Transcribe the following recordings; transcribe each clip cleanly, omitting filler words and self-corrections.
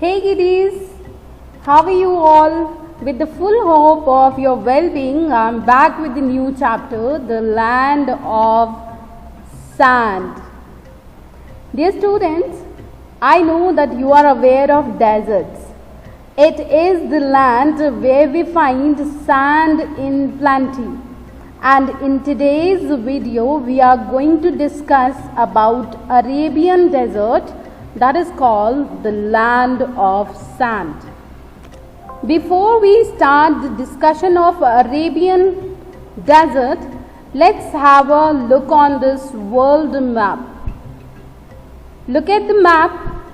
Hey kiddies, how are you all? With the full hope of your well-being, I'm back with the new chapter, The Land of Sand. Dear students, I know that you are aware of deserts. It is the land where we find sand in plenty. And in today's video, we are going to discuss about Arabian desert that is called the land of sand. Before we start the discussion of Arabian desert, let's have a look on this world map. Look at the map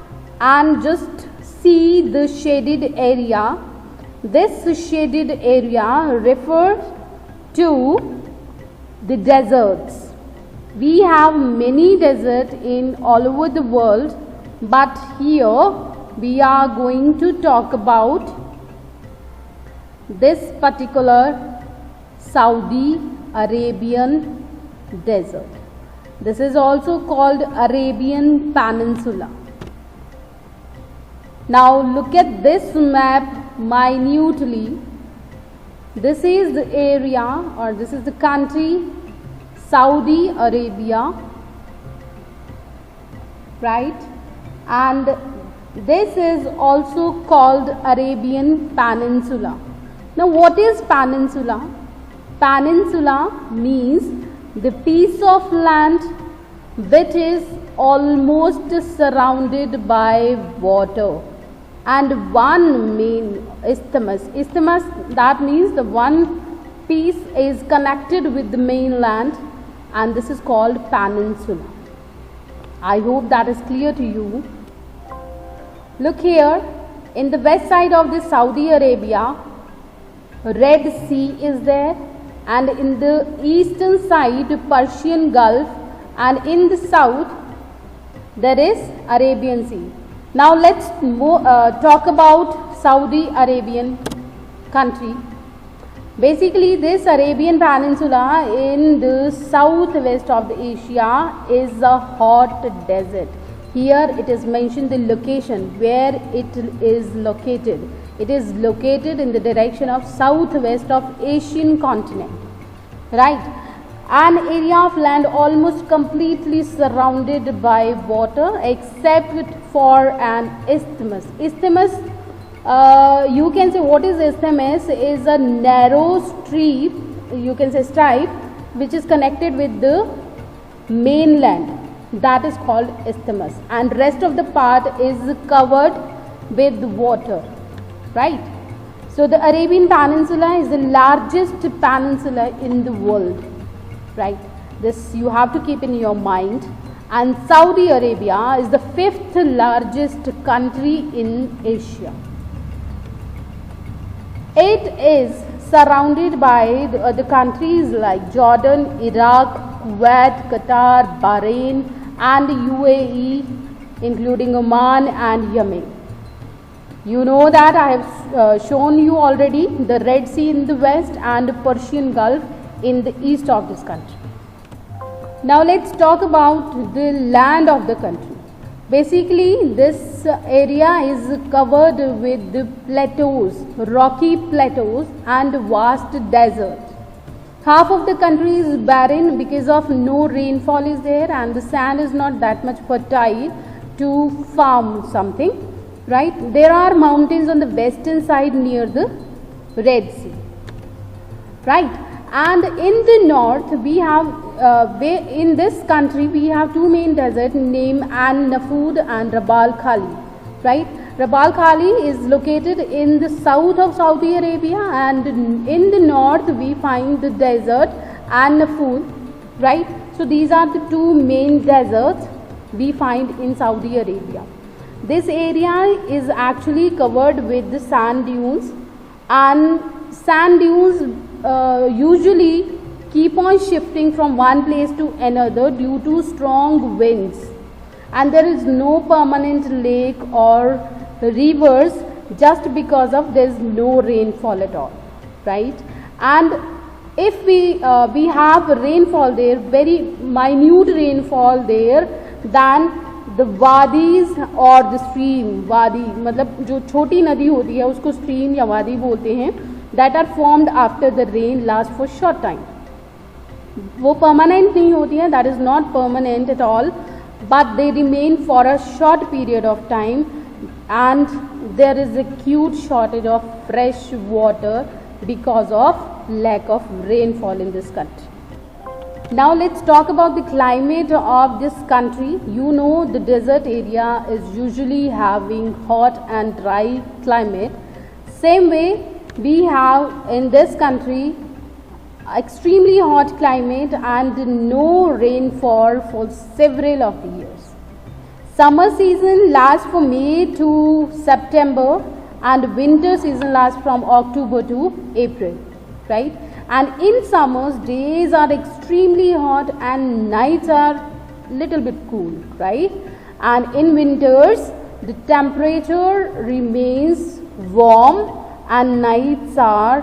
and just see the shaded area. This shaded area refers to the deserts. We have many deserts in all over the world, but here we are going to talk about this particular Saudi Arabian desert. This is also called Arabian Peninsula. Now look at this map minutely. This is the area, or this is the country Saudi Arabia, right? And this is also called Arabian Peninsula. Now what is peninsula? Peninsula means the piece of land which is almost surrounded by water and one main isthmus. Isthmus, that means the one piece is connected with the mainland, and this is called peninsula. I hope that is clear to you. Look here, in the west side of the Saudi Arabia, Red Sea is there, and in the eastern side Persian Gulf, and in the south there is Arabian Sea. Now let's talk about Saudi Arabian country. Basically, this Arabian Peninsula in the southwest of the Asia is a hot desert. Here it is mentioned the location where it is located. It is located in the direction of southwest of Asian continent, right? An area of land almost completely surrounded by water except for an isthmus. Isthmus, you can say, what is isthmus? Is a narrow strip, you can say stripe, which is connected with the mainland. That is called isthmus, and rest of the part is covered with water, right? So the Arabian Peninsula is the largest peninsula in the world, right? This you have to keep in your mind. And Saudi Arabia is the 5th largest country in Asia. It is surrounded by the other countries like Jordan, Iraq, Kuwait, Qatar, Bahrain and UAE, including Oman and Yemen. You know that I have shown you already the Red Sea in the west and Persian Gulf in the east of this country. Now let's talk about the land of the country. Basically, this area is covered with the plateaus, rocky plateaus and vast desert. Half of the country is barren because of no rainfall is there, and the sand is not that much fertile to farm something, right? There are mountains on the western side near the Red Sea, right? And in the north we have in this country we have two main deserts named An Nafud and Rabal Khali, right? Rabal Khali is located in the south of Saudi Arabia, and in the north we find the desert An Nafud, right? So these are the two main deserts we find in Saudi Arabia. This area is actually covered with the sand dunes, and sand dunes usually keep on shifting from one place to another due to strong winds, and there is no permanent lake or rivers just because of there is no rainfall at all, right? And if we have rainfall there, very minute rainfall there, then the wadis or the stream, वादी मतलब जो छोटी नदी होती है उसको stream या वादी बोलते हैं, that are formed after the rain last for short time. वो permanent नहीं होती है, that is not permanent at all, but they remain for a short period of time, and there is acute shortage of fresh water because of lack of rainfall in this country. Now let's talk about the climate of this country. You know the desert area is usually having hot and dry climate. Same way we have in this country extremely hot climate and no rainfall for several of the years. Summer season lasts from May to September and winter season lasts from October to April, right? And in summers days are extremely hot and nights are little bit cool, right? And in winters the temperature remains warm and nights are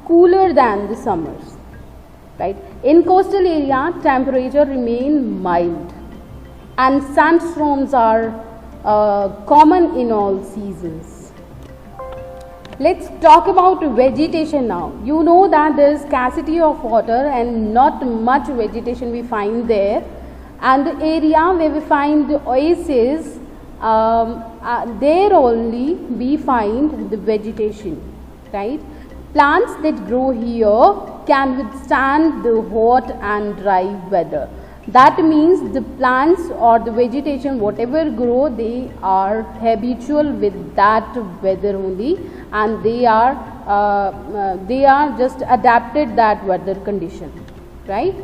cooler than the summers, right? In coastal area temperature remain mild and sandstorms are common in all seasons. Let's talk about vegetation now. You know that there is scarcity of water and not much vegetation we find there, and the area where we find the oases, there only we find the vegetation, right? Plants that grow here can withstand the hot and dry weather. That means the plants or the vegetation whatever grow, they are habitual with that weather only, and they are just adapted that weather condition, right?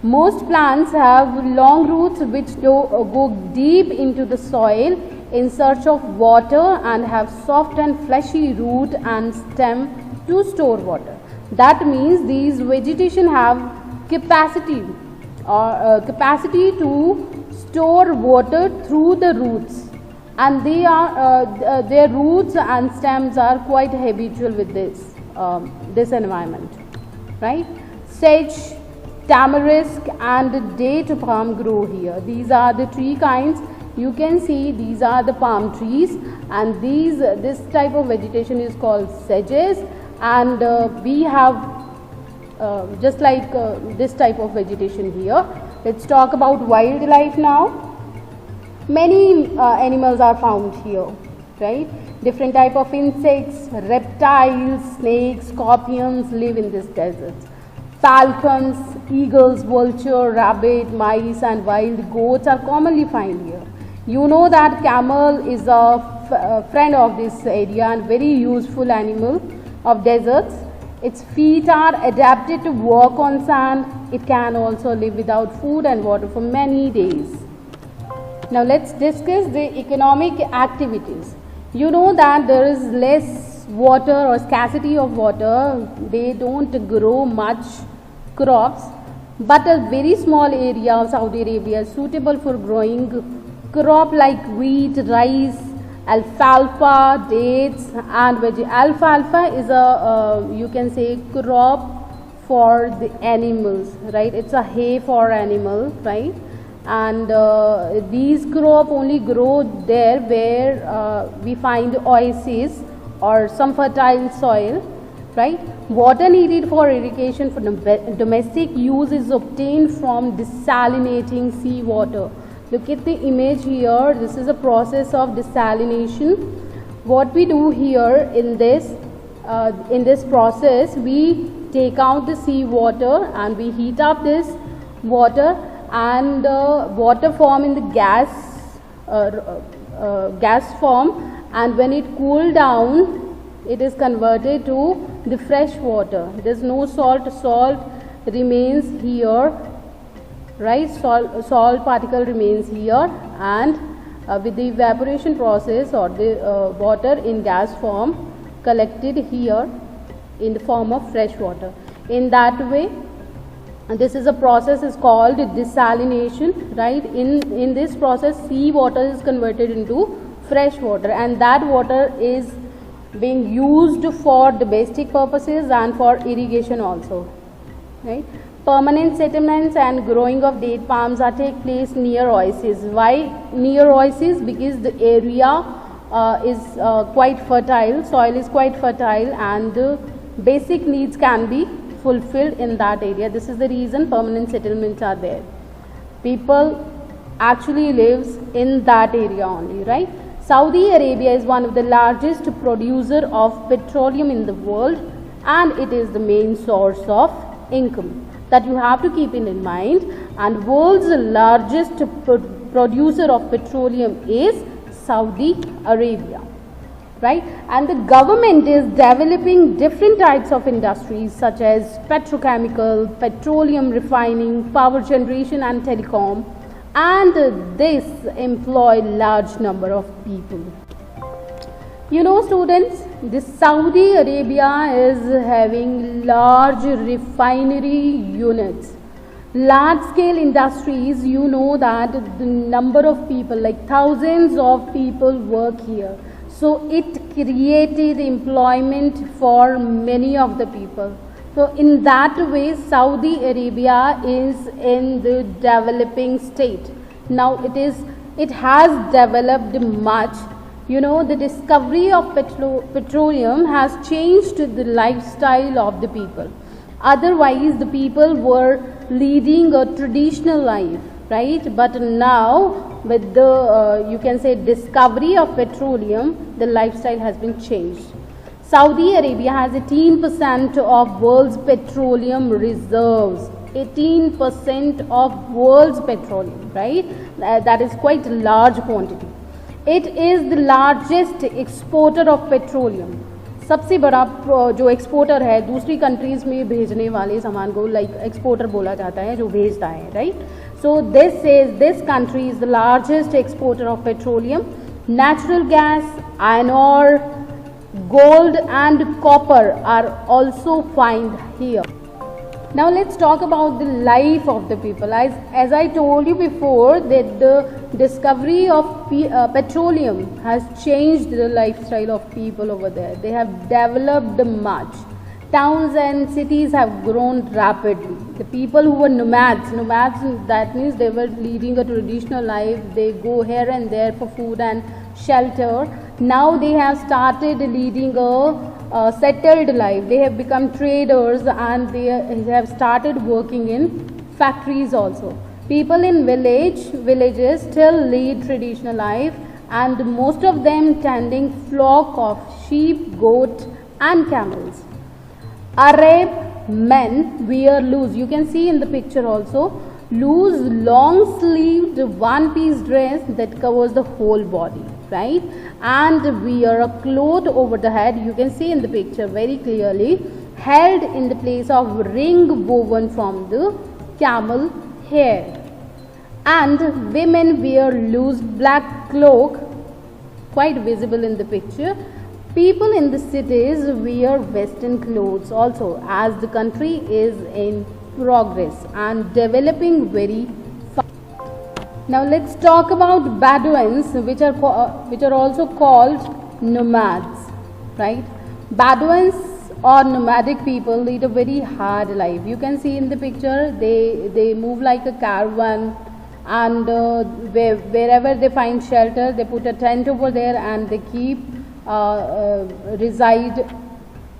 Most plants have long roots which go deep into the soil in search of water and have soft and fleshy root and stem to store water. That means these vegetation have capacity to store water through the roots, and they are their roots and stems are quite habitual with this environment, right? Sage, tamarisk and date palm grow here. These are the tree kinds. You can see these are the palm trees, and this type of vegetation is called sages, and we have just like this type of vegetation here. Let's talk about wildlife now. Many animals are found here, right? Different type of insects, reptiles, snakes, scorpions live in this desert. Falcons, eagles, vulture, rabbit, mice and wild goats are commonly found here. You know that camel is a friend of this area and very useful animal of deserts. Its feet are adapted to walk on sand. It can also live without food and water for many days. Now let's discuss the economic activities. You know that there is less water or scarcity of water. They don't grow much crops, but a very small area of Saudi Arabia is suitable for growing crop like wheat, rice, alfalfa, dates and alfalfa is a you can say crop for the animals, right? It's a hay for animal, right? And these crop only grow there where we find oases or some fertile soil, right? Water needed for irrigation for domestic use is obtained from desalinating sea water. Look at the image here. This is a process of desalination. What we do here in this process, we take out the sea water and we heat up this water, and water form in the gas form, and when it cool down, it is converted to the fresh water. There is no salt. Salt remains here, right? Salt particle remains here, and with the evaporation process or the water in gas form collected here in the form of fresh water. In that way, this is a process is called desalination, right? In this process, sea water is converted into fresh water, and that water is being used for domestic purposes and for irrigation also, right? Permanent settlements and growing of date palms are take place near oases. Why near oases? Because the area is quite fertile, soil is quite fertile, and basic needs can be fulfilled in that area. This is the reason permanent settlements are there. People actually lives in that area only, right? Saudi Arabia is one of the largest producer of petroleum in the world, and it is the main source of income. That you have to keep in mind. And world's largest producer of petroleum is Saudi Arabia, right? And the government is developing different types of industries such as petrochemical, petroleum refining, power generation and telecom, and this employ large number of people. You know, students, this Saudi Arabia is having large refinery units, large scale industries. You know that the number of people, like thousands of people work here. So it created employment for many of the people. So in that way, Saudi Arabia is in the developing state. Now it has developed much. You know, the discovery of petroleum has changed the lifestyle of the people. Otherwise, the people were leading a traditional life, right? But now, with the you can say discovery of petroleum, the lifestyle has been changed. Saudi Arabia has 18% of world's petroleum reserves. 18% of world's petroleum, right? That is quite a large quantity. It is the largest exporter of petroleum. सबसे बड़ा जो exporter है दूसरी countries में भेजने वाले सामान को लाइक एक्सपोर्टर बोला जाता है, जो भेजता है, right? So this country is the largest exporter of petroleum. Natural gas, iron ore, gold and copper are also found here. Now let's talk about the life of the people. As I told you before, that the discovery of petroleum has changed the lifestyle of people over there. They have developed much. Towns and cities have grown rapidly. The people who were nomads, that means they were leading a traditional life. They go here and there for food and shelter. Now they have started leading a settled life. They have become traders and they have started working in factories also. People in villages still lead traditional life, and most of them tending flock of sheep, goat and camels. Arab men wear loose, you can see in the picture also, loose long sleeved one piece dress that covers the whole body, right? And wear a cloth over the head, you can see in the picture very clearly, held in the place of ring woven from the camel hair. And women wear loose black cloak, quite visible in the picture. People in the cities wear western clothes also, as the country is in progress and developing very fast. Now let's talk about Bedouins, which are also called nomads, right? Bedouins or nomadic people lead a very hard life. You can see in the picture, they move like a caravan, and wherever they find shelter, they put a tent over there and they keep reside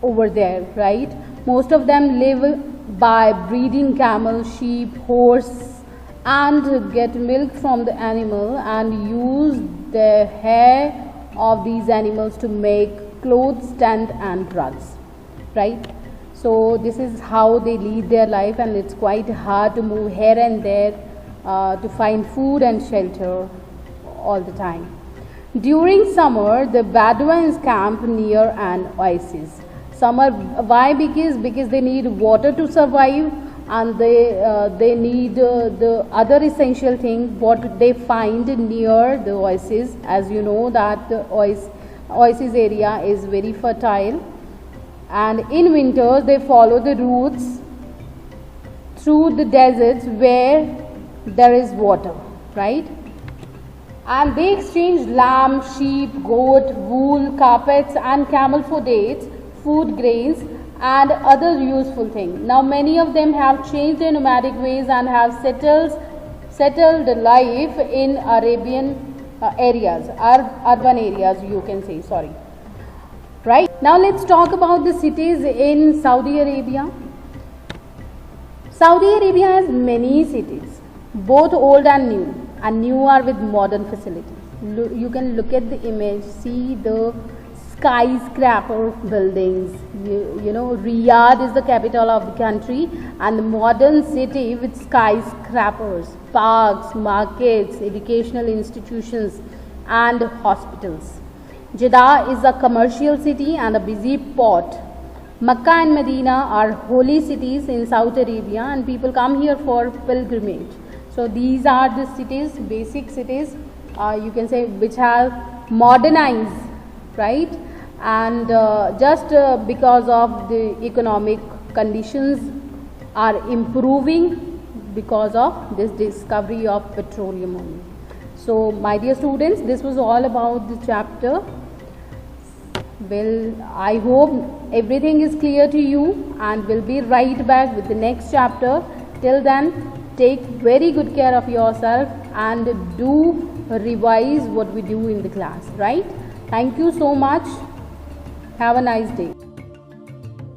over there, right? Most of them live by breeding camel, sheep, horse, and get milk from the animal and use the hair of these animals to make clothes, tent and rugs, right? So this is how they lead their life, and it's quite hard to move here and there to find food and shelter all the time. During summer, the Bedouins camp near an oasis. Summer, why? Because they need water to survive, and they need the other essential thing what they find near the oasis. As you know that the oasis area is very fertile, and in winter they follow the routes through the deserts where there is water, right? And they exchange lamb, sheep, goat, wool, carpets and camel for dates, food, grains, and other useful things. Now many of them have changed their nomadic ways and have settled life in Arabian areas, urban areas you can say, sorry. Right? Now let's talk about the cities in Saudi Arabia. Saudi Arabia has many cities, both old and new are with modern facilities. You can look at the image, see the skyscraper buildings. You know, Riyadh is the capital of the country and the modern city with skyscrapers, parks, markets, educational institutions and hospitals. Jeddah is a commercial city and a busy port. Mecca and Medina are holy cities in Saudi Arabia and people come here for pilgrimage. So these are the cities, basic cities, you can say, which have modernized, right? And just because of the economic conditions are improving because of this discovery of petroleum only. So my dear students, this was all about the chapter. Well, I hope everything is clear to you and we'll be right back with the next chapter. Till then, take very good care of yourself and do revise what we do in the class, right? Thank you so much. Have a nice day.